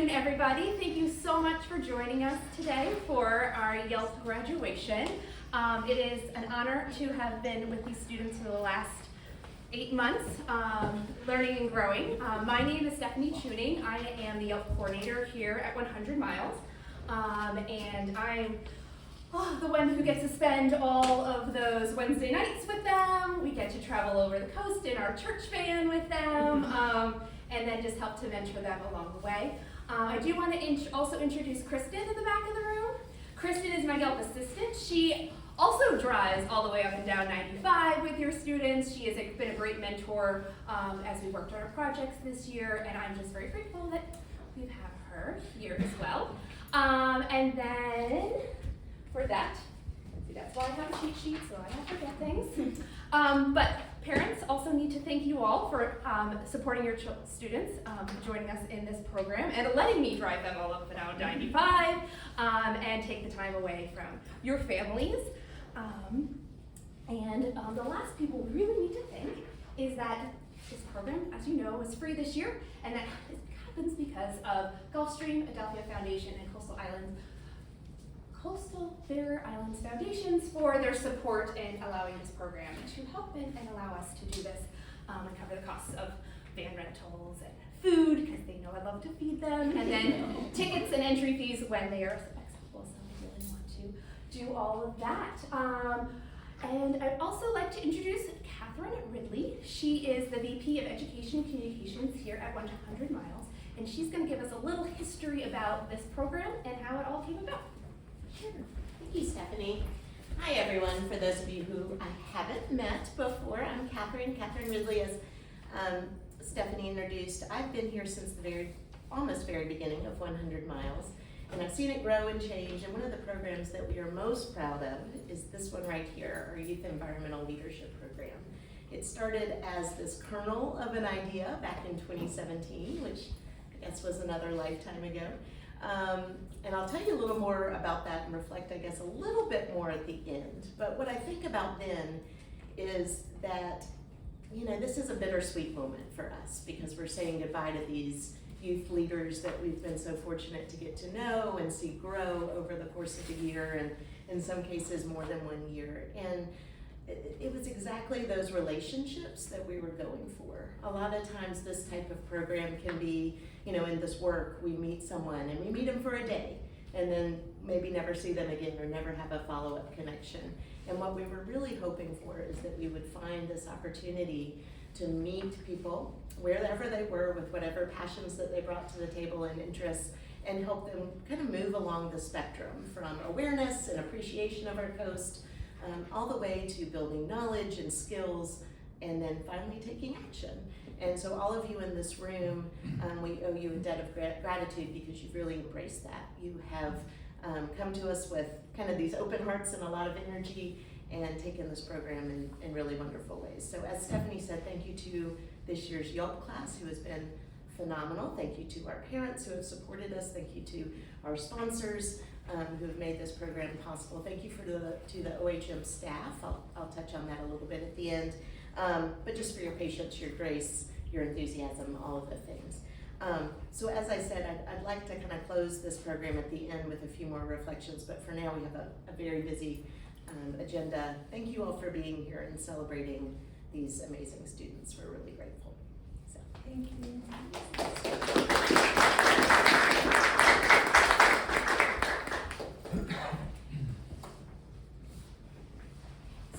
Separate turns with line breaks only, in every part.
afternoon, everybody. Thank you so much for joining us today for our Yelp graduation. It is an honor to have been with these students for the last 8 months, learning and growing. My name is Stephanie Tuning. I am the Yelp coordinator here at 100 Miles, and I'm the one who gets to spend all of those Wednesday nights with them. We get to travel over the coast in our church van with them, and then just help to mentor them along the way. I do want to also introduce Kristen in the back of the room. Kristen is my Yelp assistant. She also drives all the way up and down 95 with your students. She has been a great mentor as we worked on our projects this year, and I'm just very grateful that we have her here as well. And then for that, see, that's why I have a cheat sheet, so I don't forget things. But parents also need to thank you all for supporting your students, joining us in this program, and letting me drive them all up and down 95 and take the time away from your families. And the last people we really need to thank is that this program, as you know, is free this year, and that happens because of Gulfstream, Adelphia Foundation, and Coastal Fair Islands Foundations for their support in allowing this program to help and allow us to do this and cover the costs of van rentals and food, because they know I love to feed them, and then tickets and entry fees when they are accessible, so I really want to do all of that. And I'd also like to introduce Catherine Ridley. She is the VP of Education and Communications here at 100 Miles, and she's going to give us a little history about this program and how it all came about.
Sure. Thank you, Stephanie. Hi, everyone. For those of you who I haven't met before, I'm Catherine Ridley, as Stephanie introduced. I've been here since the almost very beginning of 100 Miles, and I've seen it grow and change, and one of the programs that we are most proud of is this one right here, our Youth Environmental Leadership Program. It started as this kernel of an idea back in 2017, which I guess was another lifetime ago. And I'll tell you a little more about that and reflect, I guess, a little bit more at the end. But what I think about then is that, you know, this is a bittersweet moment for us because we're saying goodbye to these youth leaders that we've been so fortunate to get to know and see grow over the course of a year, and in some cases more than 1 year. And it was exactly those relationships that we were going for. A lot of times this type of program can be, you know, in this work, we meet someone and we meet them for a day and then maybe never see them again or never have a follow-up connection. And what we were really hoping for is that we would find this opportunity to meet people wherever they were with whatever passions that they brought to the table and interests, and help them kind of move along the spectrum from awareness and appreciation of our coast all the way to building knowledge and skills, and then finally taking action. And so all of you in this room, we owe you a debt of gratitude because you've really embraced that. You have come to us with kind of these open hearts and a lot of energy and taken this program in really wonderful ways. So as Stephanie said, thank you to this year's Yelp class, who has been phenomenal. Thank you to our parents who have supported us. Thank you to our sponsors who have made this program possible. Thank you to the OHM staff. I'll touch on that a little bit at the end. But just for your patience, your grace, your enthusiasm, all of the things. So as I said, I'd like to kind of close this program at the end with a few more reflections, but for now we have a very busy agenda. Thank you all for being here and celebrating these amazing students. We're really grateful. So.
Thank you.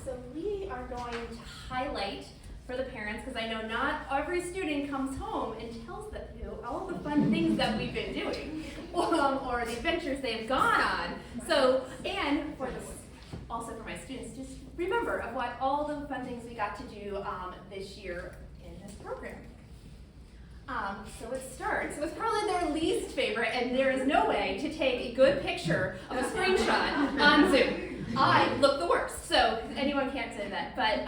So we are going to highlight for the parents, because I know not every student comes home and tells you all the fun things that we've been doing or the adventures they've gone on. So, and also for my students, just remember of what all the fun things we got to do this year in this program. So it starts. It was probably their least favorite, and there is no way to take a good picture of a screenshot on Zoom. I look the worst, so anyone can't say that. But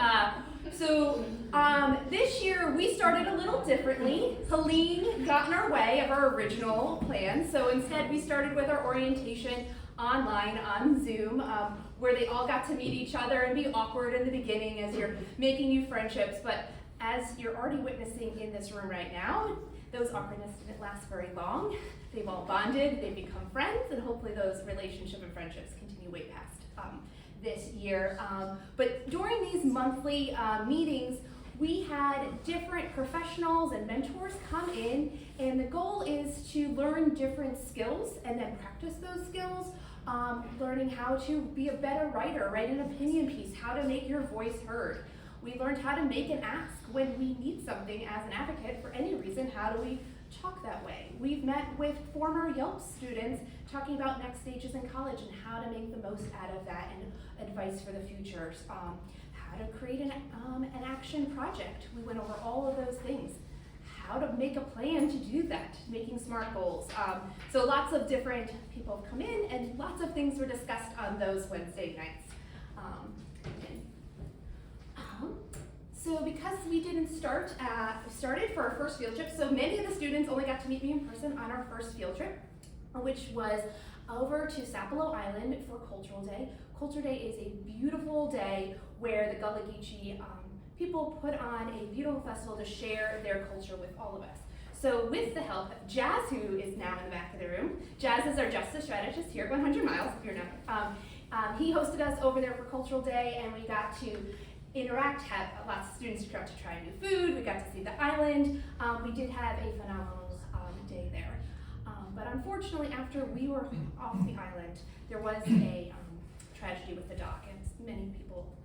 this year we started a little differently. Helene got in our way of our original plan, so instead we started with our orientation online on Zoom, where they all got to meet each other and be awkward in the beginning as you're making new friendships. But as you're already witnessing in this room right now, those awkwardness didn't last very long. They've all bonded, they've become friends, and hopefully those relationships and friendships continue way past this year. But during these monthly meetings, we had different professionals and mentors come in, and the goal is to learn different skills and then practice those skills, learning how to be a better writer, write an opinion piece, how to make your voice heard. We learned how to make an ask when we need something as an advocate for any reason. How do we talk that way? We've met with former Yelp students talking about next stages in college and how to make the most out of that and advice for the future. How to create an action project. We went over all of those things. How to make a plan to do that, making SMART goals. So lots of different people have come in and lots of things were discussed on those Wednesday nights. So because we didn't started for our first field trip, so many of the students only got to meet me in person on our first field trip, which was over to Sapelo Island for Cultural Day. Cultural Day is a beautiful day where the Gullah Geechee people put on a beautiful festival to share their culture with all of us. So with the help of Jazz, who is now in the back of the room, Jazz is our justice strategist here at 100 Miles, if you're not. He hosted us over there for Cultural Day, and we got to interact, have lots of students got to try new food, we got to see the island. We did have a phenomenal day there. But unfortunately, after we were off the island, there was a tragedy with the dock, and many people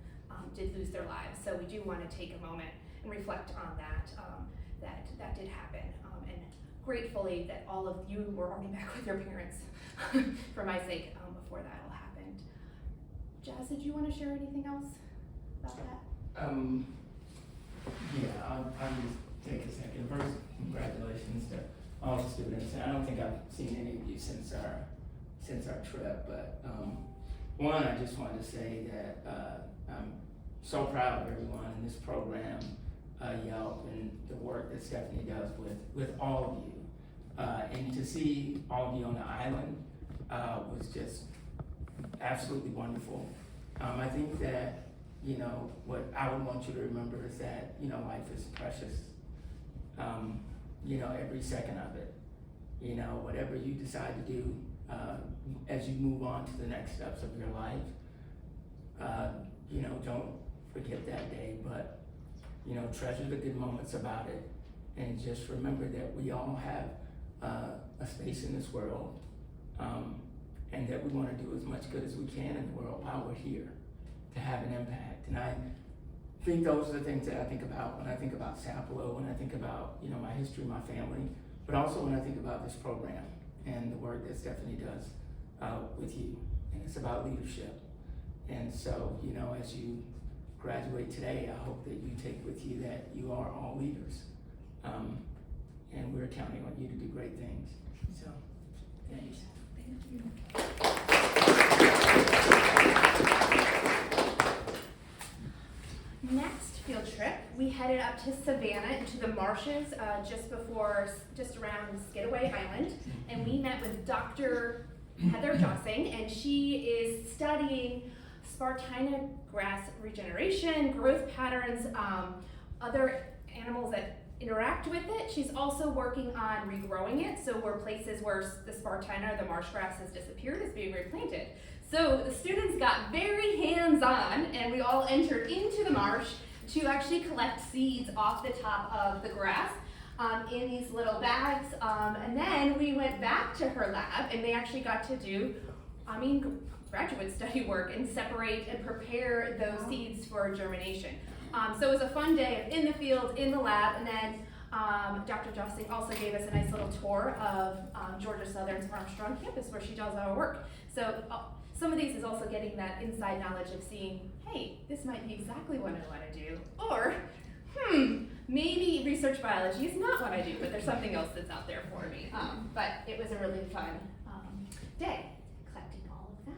did lose their lives. So we do want to take a moment and reflect on that. That did happen, and gratefully that all of you were already back with your parents for my sake before that all happened. Jazz, did you want to share anything else about that?
Yeah, I'll just take a second. First, congratulations to all the students. And I don't think I've seen any of you since our trip, but one, I just wanted to say that I'm so proud of everyone in this program, Yelp, and the work that Stephanie does with all of you. And to see all of you on the island was just absolutely wonderful. I think that, you know, what I would want you to remember is that, you know, life is precious. You know, every second of it. You know, whatever you decide to do as you move on to the next steps of your life, you know, don't forget that day, but, you know, treasure the good moments about it, and just remember that we all have a space in this world, and that we want to do as much good as we can in the world while we're here to have an impact. And I think those are the things that I think about when I think about Sapelo, when I think about, you know, my history, my family, but also when I think about this program and the work that Stephanie does with you. And it's about leadership. And so, you know, as you graduate today, I hope that you take with you that you are all leaders. And we're counting on you to do great things. So, thanks.
Thank you. Next field trip, we headed up to Savannah into the marshes just around Skidaway Island, and we met with Dr. Heather Jossing, and she is studying Spartina grass regeneration, growth patterns, other animals that interact with it. She's also working on regrowing it, so where places where the Spartina, the marsh grass, has disappeared, is being replanted. So the students got very hands-on, and we all entered into the marsh to actually collect seeds off the top of the grass in these little bags. And then we went back to her lab, and they actually got to do, graduate study work and separate and prepare those seeds for germination. So it was a fun day in the field, in the lab, and then Dr. Jossing also gave us a nice little tour of Georgia Southern's Armstrong campus where she does our work. So some of these is also getting that inside knowledge of seeing, hey, this might be exactly what I want to do, or maybe research biology is not what I do, but there's something else that's out there for me. But it was a really fun day collecting all of that.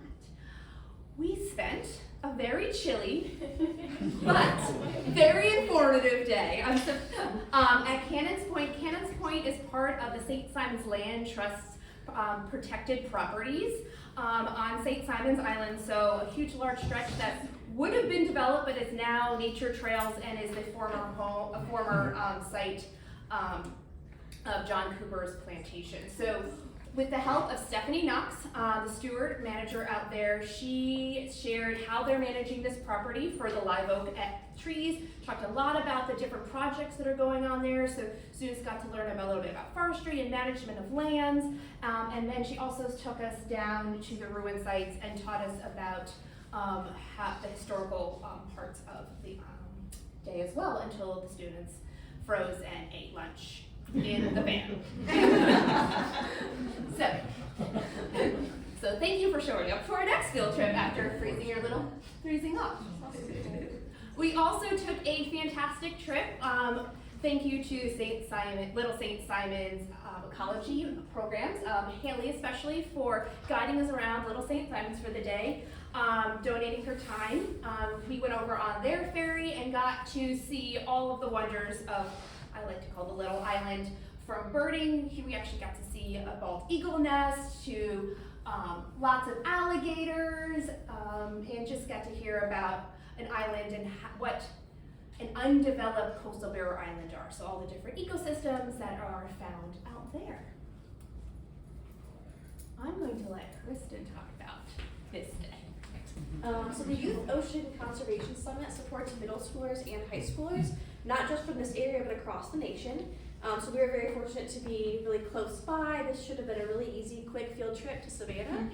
We spent a very chilly but very informative day at Cannons Point. Cannons Point is part of the St. Simons Land Trust's protected properties on St. Simons Island, so a huge large stretch that would have been developed but is now nature trails and is the former site of John Cooper's plantation. So with the help of Stephanie Knox, the steward manager out there, she shared how they're managing this property for the live oak trees, talked a lot about the different projects that are going on there, so students got to learn a little bit about forestry and management of lands, and then she also took us down to the ruin sites and taught us about the historical parts of the day as well, until the students froze and ate lunch in the van. So thank you for showing up to our next field trip after freezing up. We also took a fantastic trip. Thank you to Little St. Simon's ecology programs, Haley especially for guiding us around Little St. Simon's for the day, donating her time. We went over on their ferry and got to see all of the wonders of, I like to call the little island, from birding. We actually got to see a bald eagle nest, to lots of alligators, and just got to hear about an island and what an undeveloped coastal barrier island are. So all the different ecosystems that are found out there. I'm going to let Kristen talk about this day.
So the Youth Ocean Conservation Summit supports middle schoolers and high schoolers, not just from this area, but across the nation. So we were very fortunate to be really close by. This should have been a really easy, quick field trip to Savannah.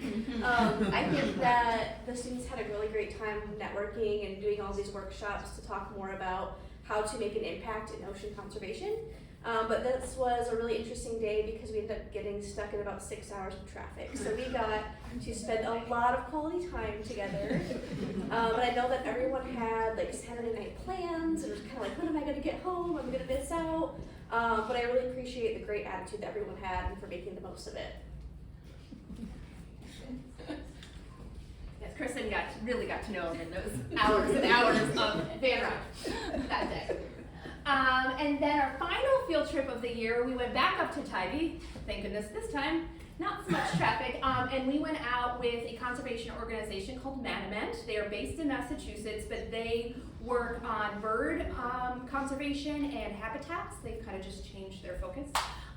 I think that the students had a really great time networking and doing all these workshops to talk more about how to make an impact in ocean conservation. But this was a really interesting day because we ended up getting stuck in about 6 hours of traffic. So we got to spend a lot of quality time together. But I know that everyone had like Saturday night plans. It was kind of like, when am I going to get home? I'm going to miss out. But I really appreciate the great attitude that everyone had and for making the most of it.
Yes, Kristen really got to know him in those hours and hours of van ride that day. And then our final field trip of the year, we went back up to Tybee. Thank goodness this time, not so much traffic. And we went out with a conservation organization called Manament. They are based in Massachusetts, but they work on bird conservation and habitats. They've kind of just changed their focus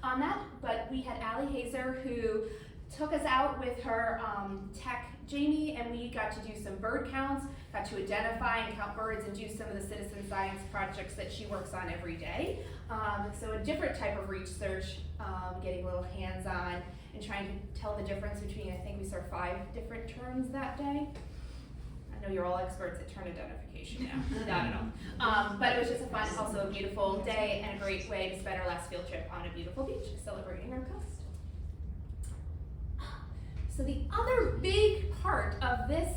on that. But we had Allie Hazer, who took us out with her tech Jamie, and we got to do some bird counts, got to identify and count birds and do some of the citizen science projects that she works on every day. So a different type of research, getting a little hands-on and trying to tell the difference between, I think we saw 5 different terms that day. I know you're all experts at term identification now, not at all. But it was just a fun, also a beautiful day and a great way to spend our last field trip on a beautiful beach celebrating our coast. So the other big part of this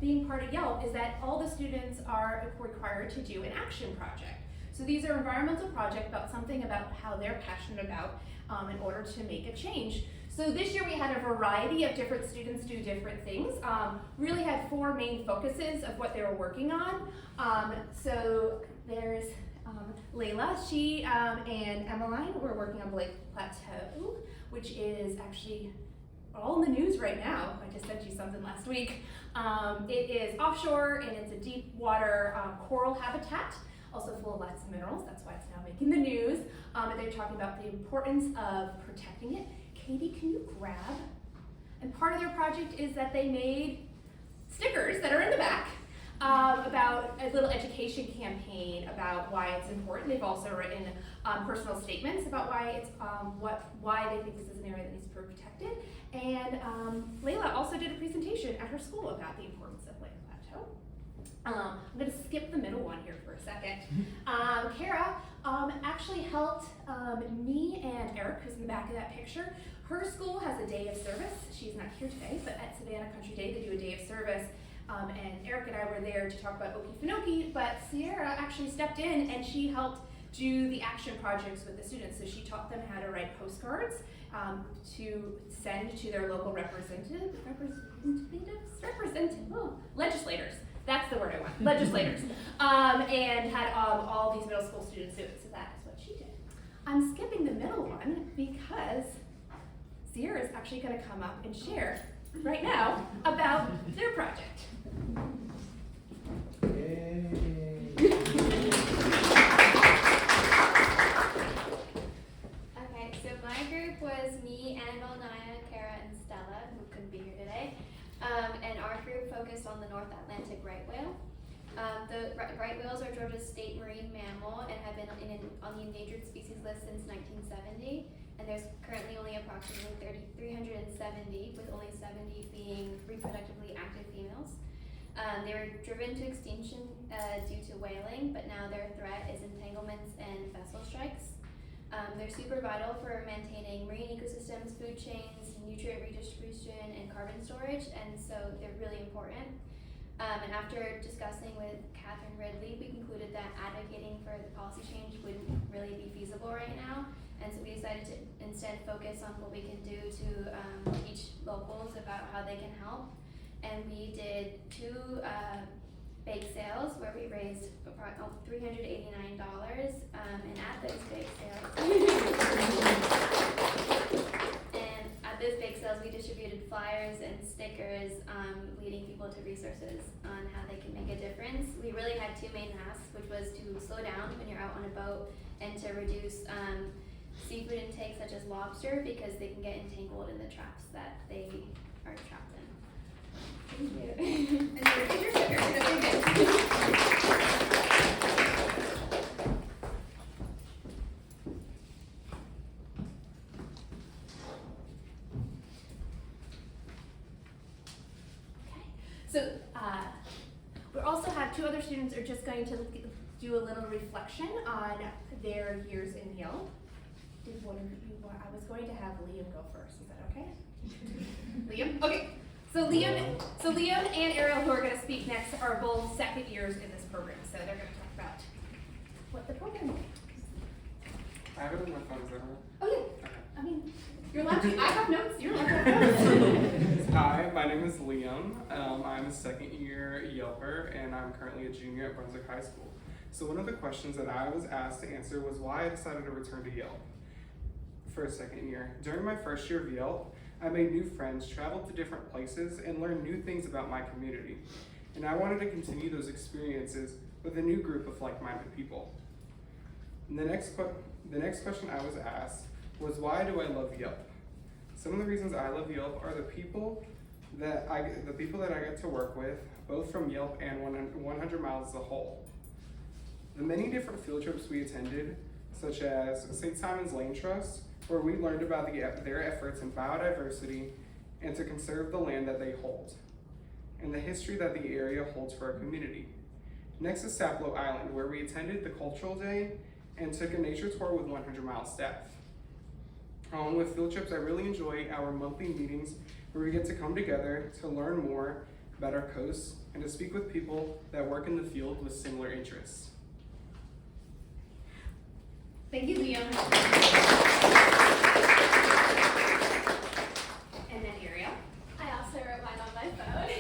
being part of YELP is that all the students are required to do an action project. So these are environmental projects about something about how they're passionate about in order to make a change. So this year we had a variety of different students do different things. Really had 4 main focuses of what they were working on. So there's Layla, she and Emmeline were working on Blake Plateau, which is actually all in the news right now. I just sent you something last week. It is offshore and it's a deep water coral habitat, also full of lots of minerals. That's why it's now making the news. And they're talking about the importance of protecting it. Katie, can you grab? And part of their project is that they made stickers that are in the back about a little education campaign about why it's important. They've also written personal statements about why it's why they think this is an area that needs to be protected. And Layla also did a presentation at her school about the importance of Blake Plateau. I'm going to skip the middle one here for a second. Kara actually helped me and Eric, who's in the back of that picture. Her school has a day of service. She's not here today, but at Savannah Country Day they do a day of service. And Eric and I were there to talk about Okefenokee, but Sierra actually stepped in and she helped do the action projects with the students. So she taught them how to write postcards to send to their local legislators. That's the word I want, legislators. And had all these middle school students do it, so that is what she did. I'm skipping the middle one because Sierra is actually gonna come up and share right now about their project.
my group was me, Annabelle, Naya, Kara, and Stella, who couldn't be here today. And our group focused on the North Atlantic right whale. The right whales are Georgia's state marine mammal and have been on the endangered species list since 1970. And there's currently only approximately 370, with only 70 being reproductively active females. They were driven to extinction due to whaling, but now their threat is entanglements and vessel strikes. They're super vital for maintaining marine ecosystems, food chains, nutrient redistribution, and carbon storage, and so they're really important. And after discussing with Catherine Ridley, we concluded that advocating for the policy change wouldn't really be feasible right now, and so we decided to instead focus on what we can do to teach locals about how they can help. And we did 2 bake sales where we raised $389, and at those bake sales, those bake sales, we distributed flyers and stickers leading people to resources on how they can make a difference. We really had 2 main asks, which was to slow down when you're out on a boat and to reduce seafood intake such as lobster because they can get entangled in the traps that they are trapped in. Thank you.
And your leadership, you're gonna be good. So we also have 2 other students are just going to do a little reflection on their years in Yale. Did one of you want? I was going to have Liam go first. Is that okay? Liam? Okay. So Liam and Ariel, who are going to speak next, are both second years in this program. So they're going to talk about what the program is.
I have it on my phone, is that all right?
Oh yeah.
Okay.
I mean, you're allowed to. I have notes. You're allowed to have notes.
Hi, my name is Liam. I'm a second year Yelper, and I'm currently a junior at Brunswick High School. So one of the questions that I was asked to answer was why I decided to return to Yelp for a second year. During my first year of Yelp, I made new friends, traveled to different places, and learned new things about my community. And I wanted to continue those experiences with a new group of like-minded people. And the next question I was asked was, why do I love Yelp? Some of the reasons I love Yelp are the people that I get to work with, both from Yelp and 100 Miles as a whole. The many different field trips we attended, such as St. Simon's Lane Trust, where we learned about their efforts in biodiversity and to conserve the land that they hold, and the history that the area holds for our community. Next is Sapelo Island, where we attended the Cultural Day and took a nature tour with 100 Miles staff. Along with field trips, I really enjoy our monthly meetings where we get to come together to learn more about our coast and to speak with people that work in the field with similar interests.
Thank you, Liam. And then Ariel.
I also wrote mine on my phone.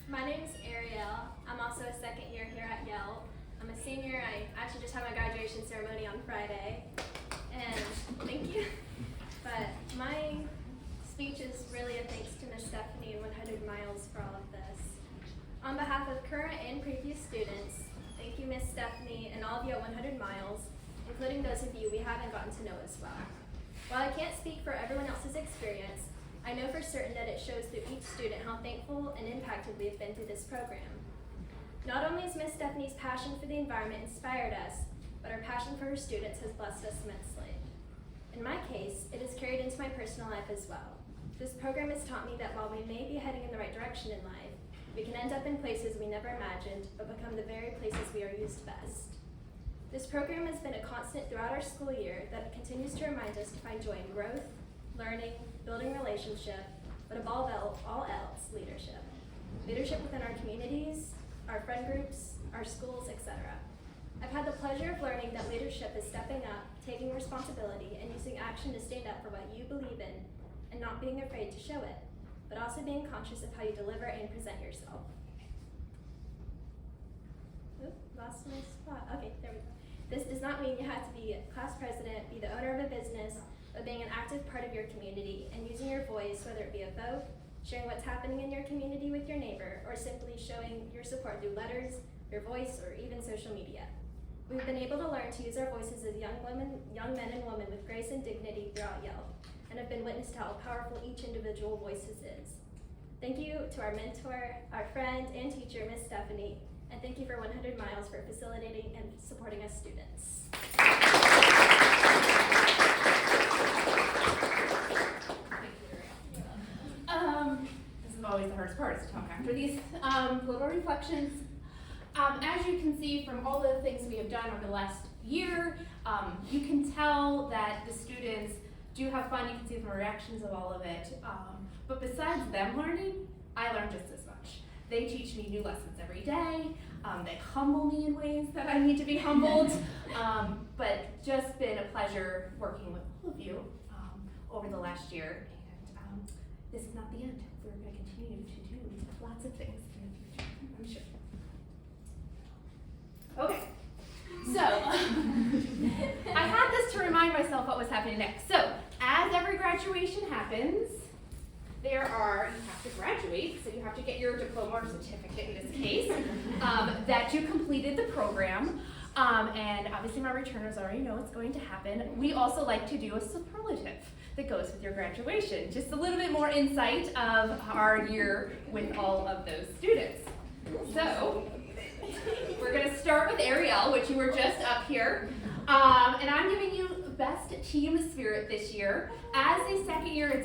My name's Ariel. I'm also a second year here at Yale. I'm a senior. I actually just had my graduation ceremony on Friday. And thank you. But my speech is really a thanks to Miss Stephanie and 100 Miles for all of this. On behalf of current and previous students, thank you Miss Stephanie and all of you at 100 Miles, including those of you we haven't gotten to know as well. While I can't speak for everyone else's experience, I know for certain that it shows through each student how thankful and impacted we have been through this program. Not only has Miss Stephanie's passion for the environment inspired us, but her passion for her students has blessed us immensely. In my case, it has carried into my personal life as well. This program has taught me that while we may be heading in the right direction in life, we can end up in places we never imagined, but become the very places we are used best. This program has been a constant throughout our school year that continues to remind us to find joy in growth, learning, building relationship, but above all else, leadership. Leadership within our communities, our friend groups, our schools, etc. I've had the pleasure of learning that leadership is stepping up, taking responsibility, and using action to stand up for what you believe in, and not being afraid to show it, but also being conscious of how you deliver and present yourself. Oop, lost my spot. Okay, there we go. This does not mean you have to be a class president, be the owner of a business, but being an active part of your community and using your voice, whether it be a vote, sharing what's happening in your community with your neighbor, or simply showing your support through letters, your voice, or even social media. We've been able to learn to use our voices as young men and women with grace and dignity throughout Yelp, and have been witness to how powerful each individual voices is. Thank you to our mentor, our friend, and teacher, Miss Stephanie, and thank you for 100 Miles for facilitating and supporting us students.
This is always the hardest part, is to talk after these little reflections. As you can see from all the things we have done over the last year, you can tell that the students do have fun. You can see from the reactions of all of it. But besides them learning, I learn just as much. They teach me new lessons every day. They humble me in ways that I need to be humbled. But just been a pleasure working with all of you over the last year. And this is not the end. We're going to continue to do lots of things in the future, I'm sure. Okay, so I had this to remind myself what was happening next. So, as every graduation happens, you have to graduate, so you have to get your diploma or certificate in this case, that you completed the program. And obviously my returners already know what's going to happen. We also like to do a superlative that goes with your graduation. Just a little bit more insight of our year with all of those students. So, we're going to start with Ariel, which you were just up here. And I'm giving you best team spirit this year. As a second year,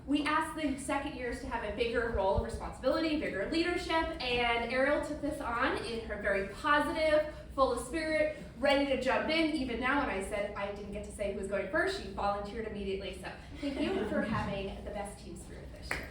we asked the second years to have a bigger role of responsibility, bigger leadership, and Ariel took this on in her very positive, full of spirit, ready to jump in. Even now when I said I didn't get to say who was going first, she volunteered immediately. So thank you for having the best team spirit this year.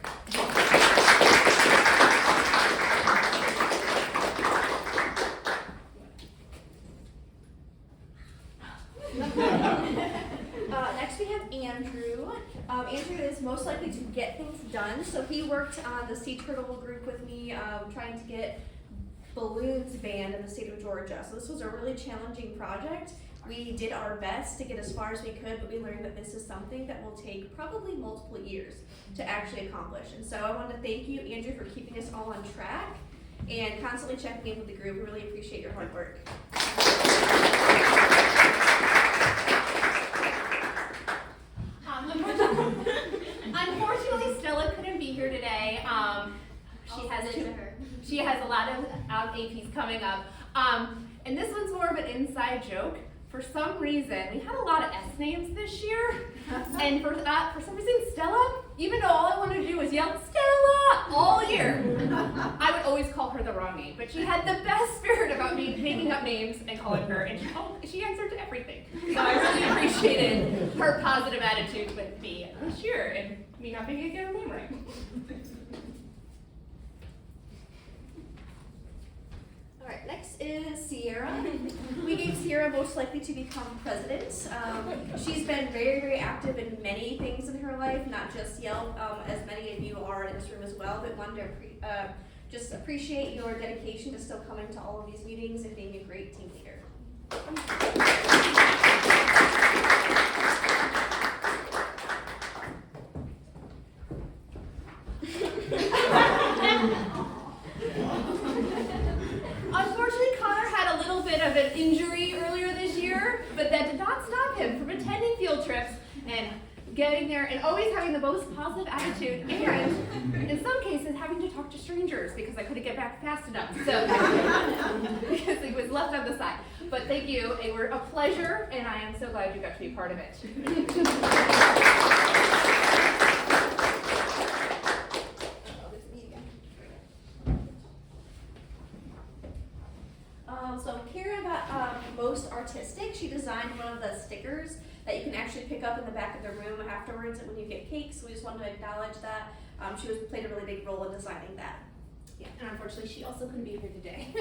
Next we have Andrew. Andrew is most likely to get things done. So he worked on the Sea Turtle group with me, trying to get balloons banned in the state of Georgia. So this was a really challenging project. We did our best to get as far as we could, but we learned that this is something that will take probably multiple years to actually accomplish. And so I want to thank you, Andrew, for keeping us all on track and constantly checking in with the group. We really appreciate your hard work.
Unfortunately, Stella couldn't be here today. She has a lot of APs coming up. And this one's more of an inside joke. For some reason, we had a lot of S names this year. And for some reason, Stella, even though all I wanted to do was yell, Stella, all year, I would always call her the wrong name. But she had the best spirit about me making up names and calling her, and she answered to everything. So I really appreciated her positive attitude with me this year and me not being able to get her name right.
All right, next is Sierra. We gave Sierra most likely to become president. She's been very, very active in many things in her life, not just Yelp, as many of you are in this room as well, but wanted to just appreciate your dedication to still coming to all of these meetings and being a great team leader.
Unfortunately, Connor had a little bit of an injury earlier this year, but that did not stop him from attending field trips and getting there and always having the most positive attitude, and in some cases having to talk to strangers because I couldn't get back fast enough, so because he was left on the side. But thank you, it were a pleasure, and I am so glad you got to be part of it.
So Kara got most artistic. She designed one of the stickers that you can actually pick up in the back of the room afterwards when you get cake. So we just wanted to acknowledge that. She played a really big role in designing that.
Yeah, and unfortunately she also couldn't be here today.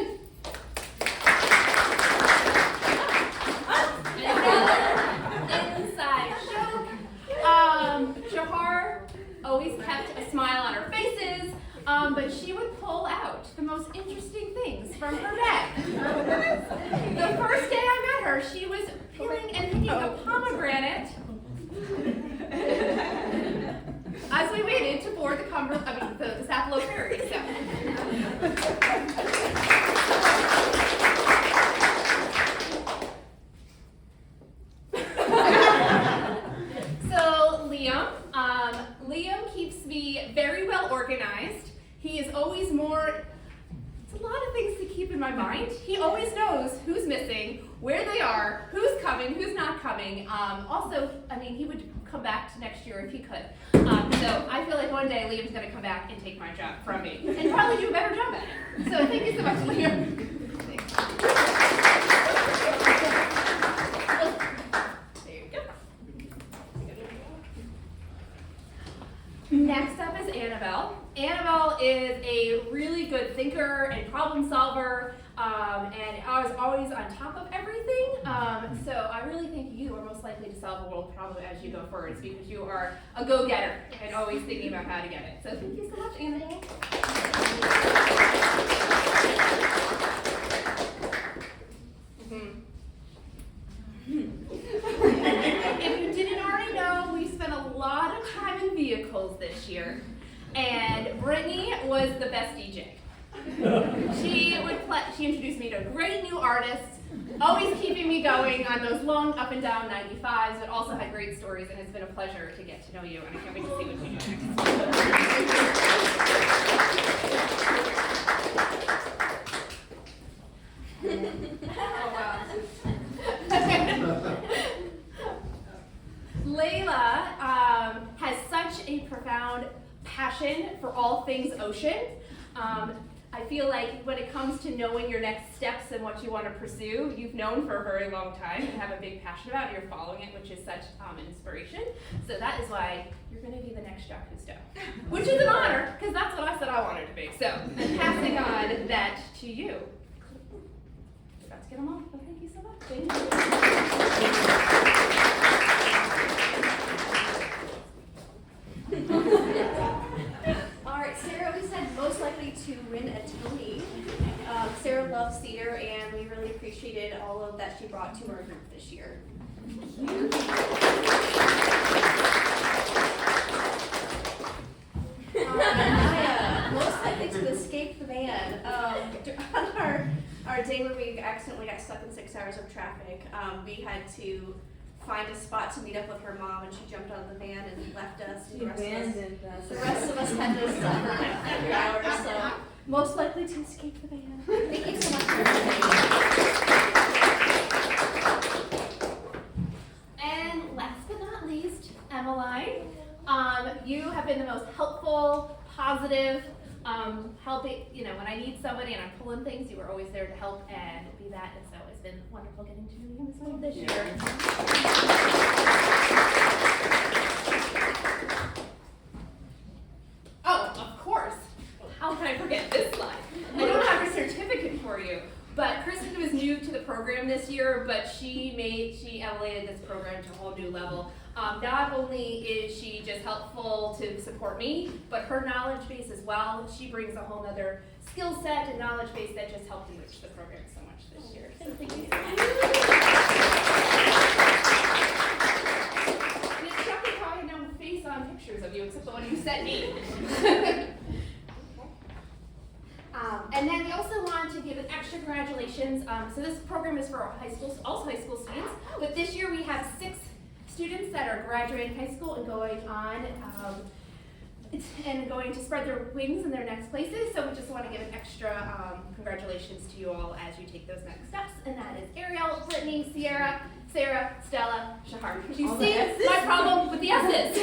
Another inside joke. Jahar always kept a smile on her faces, but she would pull out the most interesting things from her bag. The first day I met her, she was peeling and picking a pomegranate as we waited to board the Sapelo Ferry. So. where they are, who's coming, who's not coming. Also, I mean, he would come back to next year if he could. So I feel like one day Liam's going to come back and take my job from me and probably do a better job at it. So thank you so much, Liam. There you go. Next up is Annabelle. Annabelle is a really good thinker and problem solver, and I was always on top of everything. So I really think you are most likely to solve a world problem as you go forwards because you are a go-getter and always thinking about how to get it. So thank you so much, Annabelle. If you didn't already know, we spent a lot of time in vehicles this year, and Brittany was the best DJ. She introduced me to great new artists, always keeping me going on those long up and down 95s, but also had great stories, and it's been a pleasure to get to know you, and I can't wait to see what you do next. Oh, wow. Layla has such a profound passion for all things ocean. I feel like when it comes to knowing your next steps and what you want to pursue, you've known for a very long time and have a big passion about it. You're following it, which is such an inspiration. So that is why you're going to be the next Jacques Cousteau, which is an honor because that's what I said I wanted to be. So I'm passing on that to you. Forgot to get them off, but thank you so much. Thank you.
All right, Sarah, we said most likely to win a Tony. Sarah loves theater, and we really appreciated all of that she brought to our group this year. Most likely to escape the van. On our day when we accidentally got stuck in 6 hours of traffic, we had to find a spot to meet up with her mom, and she jumped out of the van and left us. And the rest of us had to suffer for 3 hours, so most likely to escape the van. Thank you so much for
And last but not least, Emmeline. You have been the most helpful, positive, helping, when I need somebody and I'm pulling things, you were always there to help and be that, and so it's been wonderful getting to know you this year. Oh, of course. How can I forget this slide? I don't have a certificate for you, but Kristen was new to the program this year, but she elevated this program to a whole new level. Not only is she just helpful to support me, but her knowledge base as well. She brings a whole other skill set and knowledge base that just helped enrich the program so much this year. So thank you. Chuck and I had no face on pictures of you except the one you sent me. And then we also want to give an extra congratulations. So this program is for high school, also high school students, but this year we have 6 students that are graduating high school and going on and going to spread their wings in their next places. So we just want to give an extra congratulations to you all as you take those next steps. And that is Ariel, Brittany, Sierra, Sarah, Stella, Shahar. You
All
see
the S's?
my problem with the S's.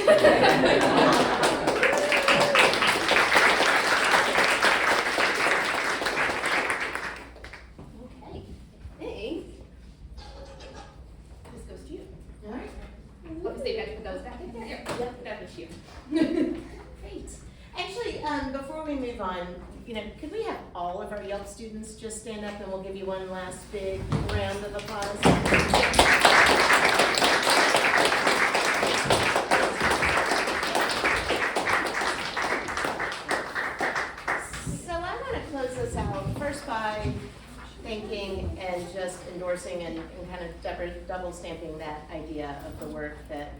Okay, thanks. This goes to you.
All right.
Oops, they had to put those back in there. Yep, that was you.
Great. Actually, before we move on, could we have all of our Yelp students just stand up and we'll give you one last big round of applause. So I want to close this out first by thanking and just endorsing and kind of double stamping that idea of the work that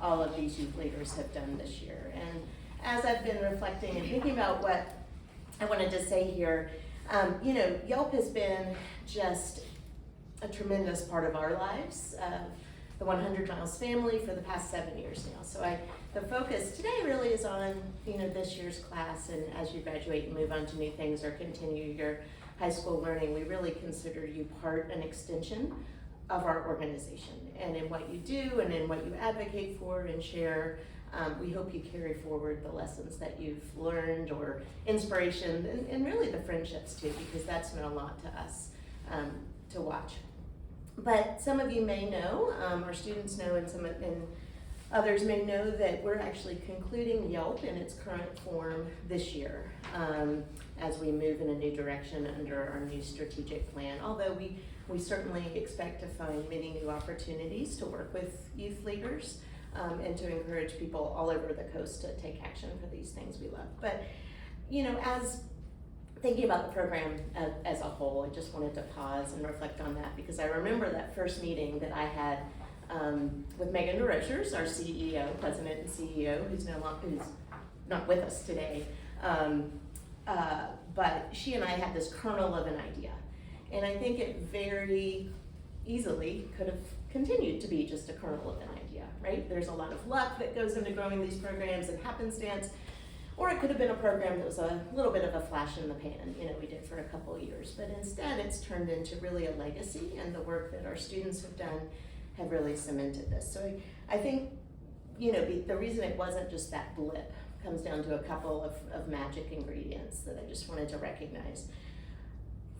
all of these youth leaders have done this year. And as I've been reflecting and thinking about what I wanted to say here, Yelp has been just a tremendous part of our lives, the 100 Miles family for the past 7 years now. So the focus today really is on, this year's class, and as you graduate and move on to new things or continue your high school learning, we really consider you an extension our organization and in what you do and in what you advocate for and share. We hope you carry forward the lessons that you've learned or inspiration and really the friendships too, because that's meant a lot to us to watch. But some of you may know, our students know, and others may know that we're actually concluding Yelp in its current form this year as we move in a new direction under our new strategic plan. Although we certainly expect to find many new opportunities to work with youth leaders and to encourage people all over the coast to take action for these things we love. But, you know, as thinking about the program as a whole, I just wanted to pause and reflect on that, because I remember that first meeting that I had with Megan DeRochers, our CEO, president and CEO, who's not with us today. But she and I had this kernel of an idea. And I think it very easily could have continued to be just a kernel of an idea, right? There's a lot of luck that goes into growing these programs and happenstance. Or it could have been a program that was a little bit of a flash in the pan, you know, we did for a couple of years. But instead, it's turned into really a legacy, and the work that our students have done have really cemented this. So I think, you know, the reason it wasn't just that blip comes down to a couple of magic ingredients that I just wanted to recognize.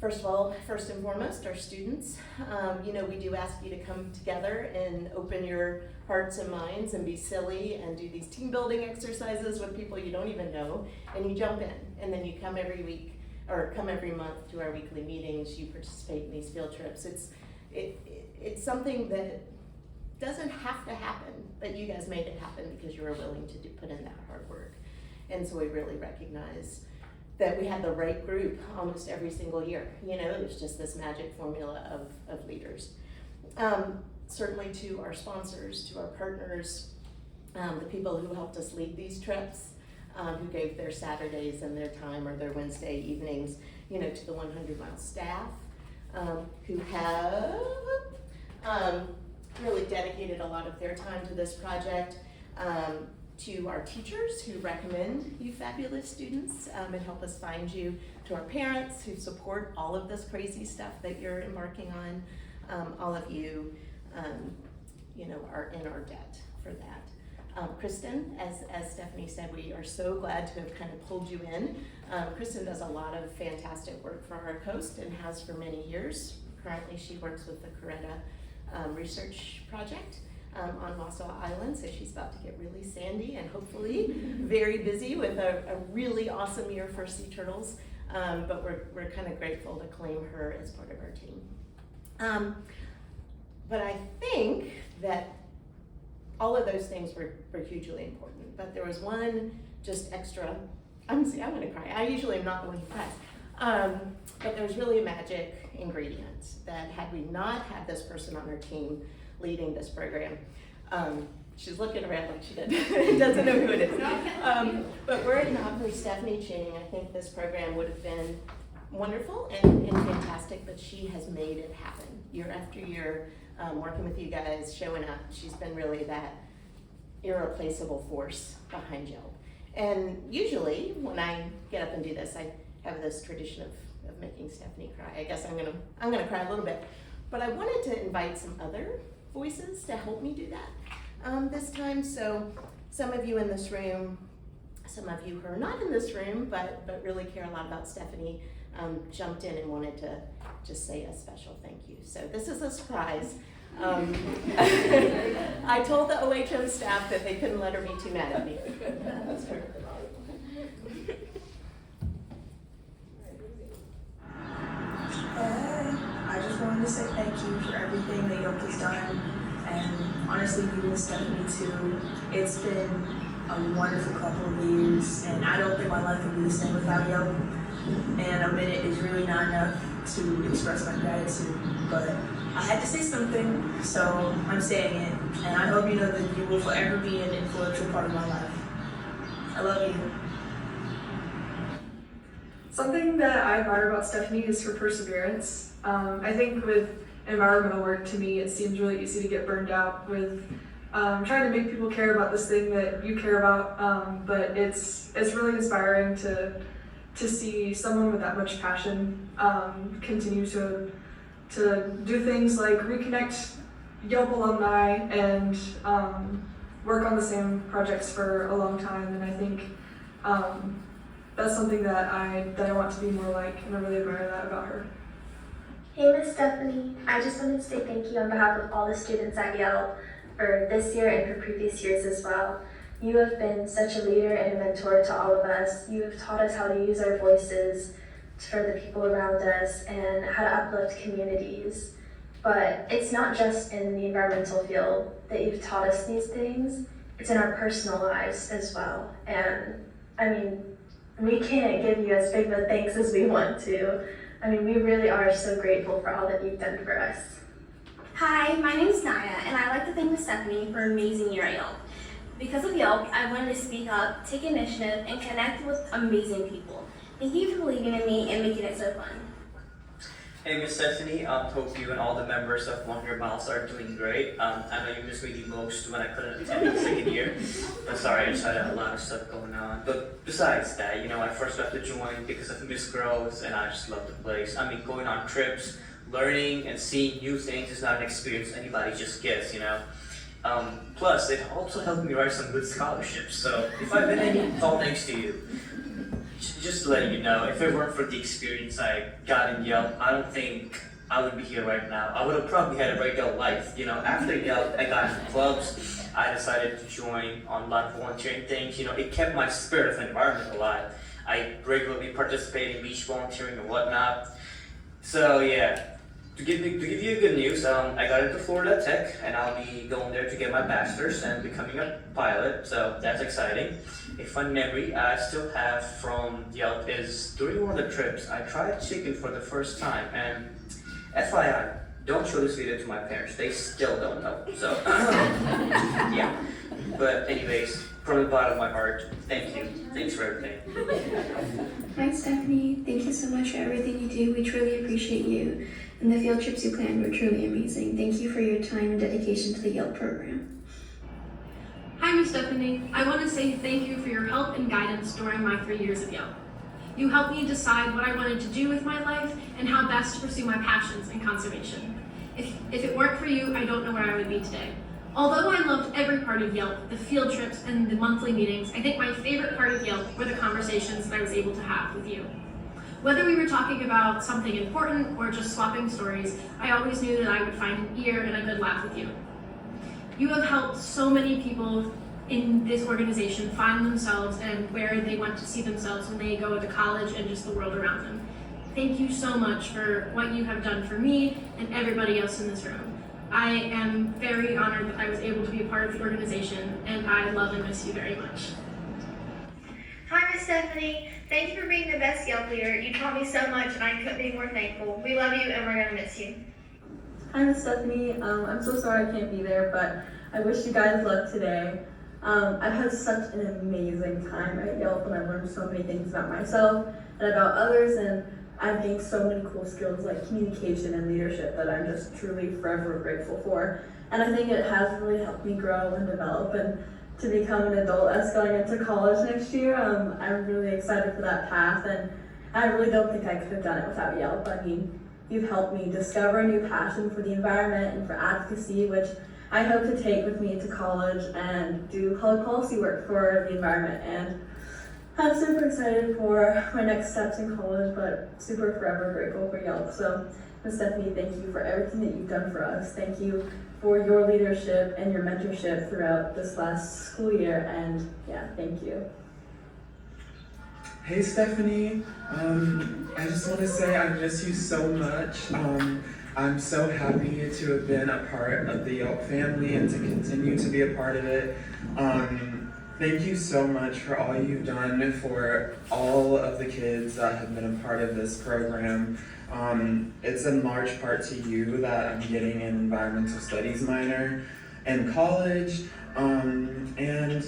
First of all, first and foremost, our students. You know, we do ask you to come together and open your hearts and minds and be silly and do these team building exercises with people you don't even know, and you jump in, and then you come every week or come every month to our weekly meetings. You participate in these field trips. It's something that doesn't have to happen, but you guys made it happen because you were willing to put in that hard work. And so we really recognize that we had the right group almost every single year. You know, there's just this magic formula of leaders. Certainly to our sponsors, to our partners, the people who helped us lead these trips, who gave their Saturdays and their time or their Wednesday evenings, you know, to the 100 Mile staff, who have really dedicated a lot of their time to this project, to our teachers who recommend you fabulous students and help us find you, to our parents who support all of this crazy stuff that you're embarking on. All of you, you know, are in our debt for that. Kristen, as Stephanie said, we are so glad to have kind of pulled you in. Kristen does a lot of fantastic work for our coast and has for many years. Currently, she works with the Coretta Research Project on Nassau Island, so she's about to get really sandy and hopefully very busy with a really awesome year for sea turtles. But we're kind of grateful to claim her as part of our team. But I think that all of those things were hugely important, but there was one just extra, I'm gonna cry. I usually am not the one who cries. But there's really a magic ingredient that had we not had this person on our team leading this program, she's looking around like she doesn't know who it is. But were it not for Stephanie Ching, I think this program would have been wonderful and fantastic, but she has made it happen year after year, working with you guys, showing up. She's been really that irreplaceable force behind Jill. And usually when I get up and do this, I have this tradition of making Stephanie cry. I guess I'm gonna cry a little bit, but I wanted to invite some other voices to help me do that this time. So some of you in this room, some of you who are not in this room, but really care a lot about Stephanie, jumped in and wanted to just say a special thank you. So this is a surprise. I told the OHM staff that they couldn't let her be too mad at me.
I just wanted to say thank you for everything that Yoke has done, and honestly, you and Stephanie too. It's been a wonderful couple of years, and I don't think my life would be the same without Yoke. And a minute is really not enough to express my gratitude, but I had to say something, so I'm saying it, and I hope you know that you will forever be an influential part of my life. I love you.
Something that I admire about Stephanie is her perseverance. I think with environmental work, to me, it seems really easy to get burned out with trying to make people care about this thing that you care about, but it's really inspiring to see someone with that much passion continue to to do things like reconnect Yelp alumni and work on the same projects for a long time. And I think that's something that I want to be more like, and I really admire that about her.
Hey, Miss Stephanie. I just wanted to say thank you on behalf of all the students at Yale for this year and for previous years as well. You have been such a leader and a mentor to all of us. You have taught us how to use our voices for the people around us and how to uplift communities. But it's not just in the environmental field that you've taught us these things, it's in our personal lives as well. And I mean, we can't give you as big of a thanks as we want to. I mean, we really are so grateful for all that you've done for us.
Hi, my name is Naya, and I'd like to thank Ms. Stephanie for an amazing year at Yelp. Because of Yelp, I wanted to speak up, take initiative, and connect with amazing people. Thank you for believing in me and making it so fun.
Hey, Miss Stephanie, hope you and all the members of 100 Miles are doing great. I know you missed me the most when I couldn't attend the second year, but sorry, I just had a lot of stuff going on. But besides that, I first got to join because of Miss Groves, and I just love the place. I mean, going on trips, learning, and seeing new things is not an experience anybody just gets, Plus, it also helped me write some good scholarships, so if I've been any, it's all thanks to you. Just to let you know, if it weren't for the experience I got in Yelp, I don't think I would be here right now. I would have probably had a regular life. After Yelp, I got into clubs. I decided to join on a lot of volunteering things. It kept my spirit of environment alive. I regularly participate in beach volunteering and whatnot. So yeah, to give you good news, I got into Florida Tech, and I'll be going there to get my bachelor's and becoming a pilot, so that's exciting. A fun memory I still have from Yelp is during one of the trips, I tried chicken for the first time, and FYI, don't show this video to my parents, they still don't know, so yeah. But anyways, from the bottom of my heart, thank you. Thanks for everything.
Hi Stephanie, thank you so much for everything you do. We truly appreciate you. And the field trips you planned were truly amazing. Thank you for your time and dedication to the Yelp program.
Hi Miss Stephanie, I want to say thank you for your help and guidance during my 3 years at Yelp. You helped me decide what I wanted to do with my life and how best to pursue my passions in conservation. If it weren't for you, I don't know where I would be today. Although I loved every part of Yelp, the field trips and the monthly meetings, I think my favorite part of Yelp were the conversations that I was able to have with you. Whether we were talking about something important or just swapping stories, I always knew that I would find an ear and a good laugh with you. You have helped so many people in this organization find themselves and where they want to see themselves when they go to college and just the world around them. Thank you so much for what you have done for me and everybody else in this room. I am very honored that I was able to be a part of the organization, and I love and miss you very much.
Hi, Miss Stephanie. Thank you for being the best Yelp leader. You taught me so much, and I couldn't be more thankful. We love you, and we're gonna miss you.
Hi, Miss Stephanie. I'm so sorry I can't be there, but I wish you guys luck today. I've had such an amazing time at Yelp, and I've learned so many things about myself and about others, and I've gained so many cool skills like communication and leadership that I'm just truly forever grateful for. And I think it has really helped me grow and develop and to become an adult as going into college next year. I'm really excited for that path, and I really don't think I could have done it without Yelp. I mean, you've helped me discover a new passion for the environment and for advocacy, which I hope to take with me to college and do public policy work for the environment. And I'm super excited for my next steps in college, but super forever grateful for Yelp. So, Ms. Stephanie, thank you for everything that you've done for us. Thank you for your leadership and your mentorship throughout this last school year, and yeah, thank you.
Hey Stephanie, I just want to say I miss you so much. I'm so happy to have been a part of the Yelp family and to continue to be a part of it. Thank you so much for all you've done for all of the kids that have been a part of this program. It's in large part to you that I'm getting an environmental studies minor in college, and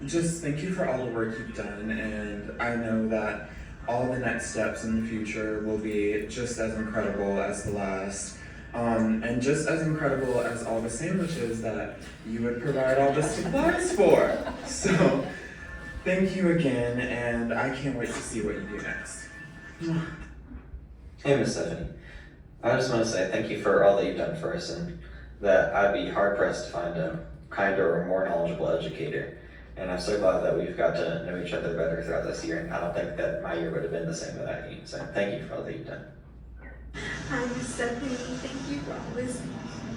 just thank you for all the work you've done, and I know that all the next steps in the future will be just as incredible as the last, and just as incredible as all the sandwiches that you would provide all the supplies for. So, thank you again, and I can't wait to see what you do next.
Hey, Miss Stephanie. I just want to say thank you for all that you've done for us, and that I'd be hard pressed to find a kinder or more knowledgeable educator. And I'm so glad that we've got to know each other better throughout this year, and I don't think that my year would have been the same without you. So thank you for all that you've done.
Hi, Miss Stephanie. Thank you for always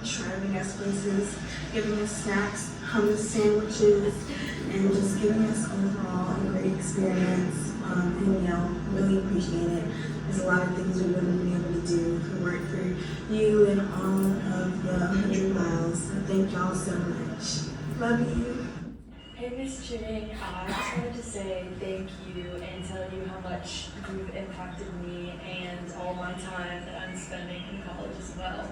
driving us places, giving us snacks, hummus sandwiches, and just giving us overall a great experience. And really appreciate it. There's a lot of things we wouldn't be able to do if it weren't for you and all of the 100 miles. So thank y'all so much. Love you.
Hey Miss Chitting, I just wanted to say thank you and tell you how much you've impacted me and all my time that I'm spending in college as well.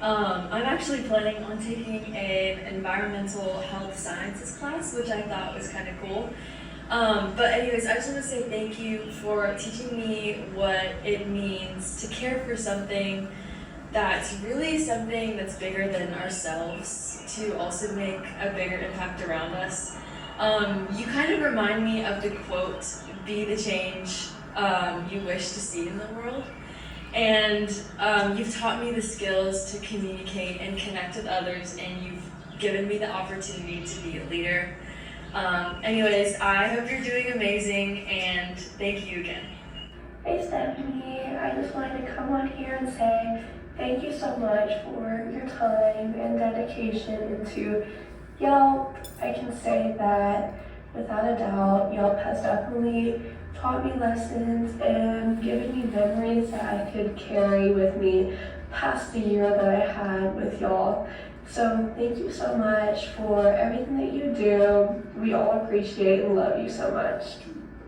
I'm actually planning on taking an environmental health sciences class, which I thought was kind of cool. But anyways, I just want to say thank you for teaching me what it means to care for something that's really something that's bigger than ourselves, to also make a bigger impact around us. You kind of remind me of the quote, "Be the change you wish to see in the world." And you've taught me the skills to communicate and connect with others, and you've given me the opportunity to be a leader. Anyways, I hope you're doing amazing, and thank you again.
Hey Stephanie, I just wanted to come on here and say thank you so much for your time and dedication into Yelp. I can say that without a doubt, Yelp has definitely taught me lessons and given me memories that I could carry with me past the year that I had with y'all. So thank you so much for everything that you do. We all appreciate and love you so much.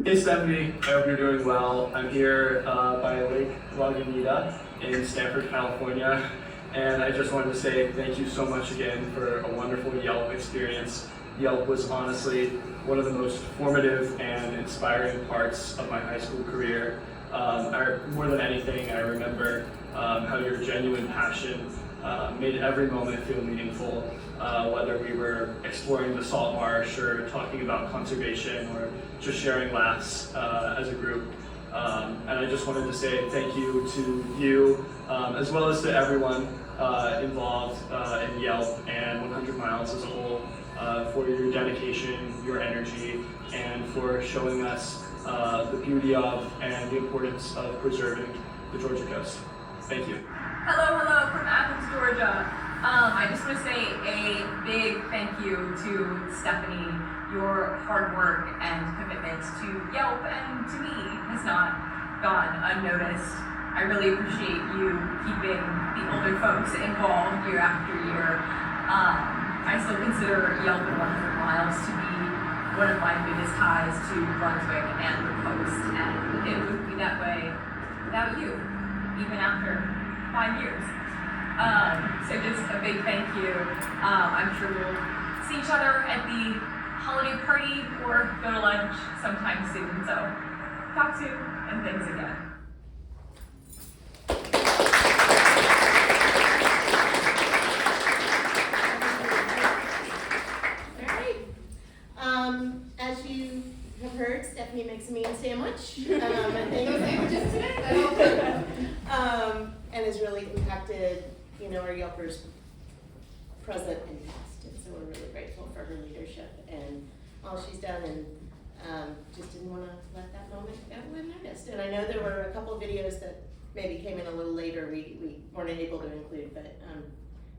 Hey Stephanie, I hope you're doing well. I'm here by Lake Lagunitas in Stanford, California, and I just wanted to say thank you so much again for a wonderful Yelp experience. Yelp was honestly one of the most formative and inspiring parts of my high school career. More than anything, I remember how your genuine passion made every moment feel meaningful, whether we were exploring the salt marsh or talking about conservation or just sharing laughs as a group. And I just wanted to say thank you to you, as well as to everyone involved in Yelp and 100 Miles as a whole, for your dedication, your energy, and for showing us the beauty of and the importance of preserving the Georgia coast. Thank you.
Hello from Athens, Georgia. I just want to say a big thank you to Stephanie. Your hard work and commitment to Yelp and to me has not gone unnoticed. I really appreciate you keeping the older folks involved year after year. I still consider Yelp and 100 Miles to be one of my biggest ties to Brunswick and the coast, and it wouldn't be that way without you, even after 5 years. So just a big thank you. I'm sure we'll see each other at the holiday party or go to lunch sometime soon. So talk soon, and thanks again.
As you have heard, Stephanie makes a mean sandwich.
Sandwiches today.
And has really impacted, our Yelpers present and past. And so we're really grateful for her leadership and all she's done, and just didn't want to let that moment go unnoticed. And I know there were a couple of videos that maybe came in a little later we weren't able to include, but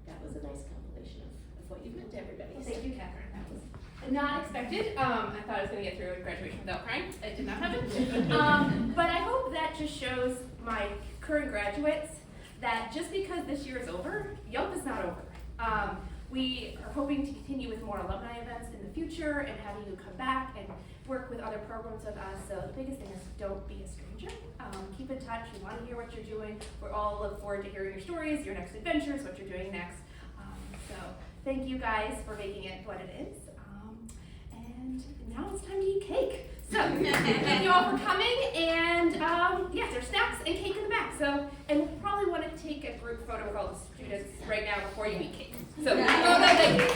that was a nice compilation of what you meant to everybody.
Well, thank you, Catherine. That was not expected. I thought I was going to get through graduation without crying. It did not happen. But I hope that just shows my current graduates that just because this year is over, Yelp is not over. We are hoping to continue with more alumni events in the future and having you come back and work with other programs with us. So the biggest thing is don't be a stranger. Keep in touch. We want to hear what you're doing. We all look forward to hearing your stories, your next adventures, what you're doing next. So thank you guys for making it what it is. And now it's time to eat cake. So thank you all for coming. And yes, there's snacks and cake in the back. So, and we'll probably want to take a group photo with all the students right now before you eat cake. So, well done, thank you.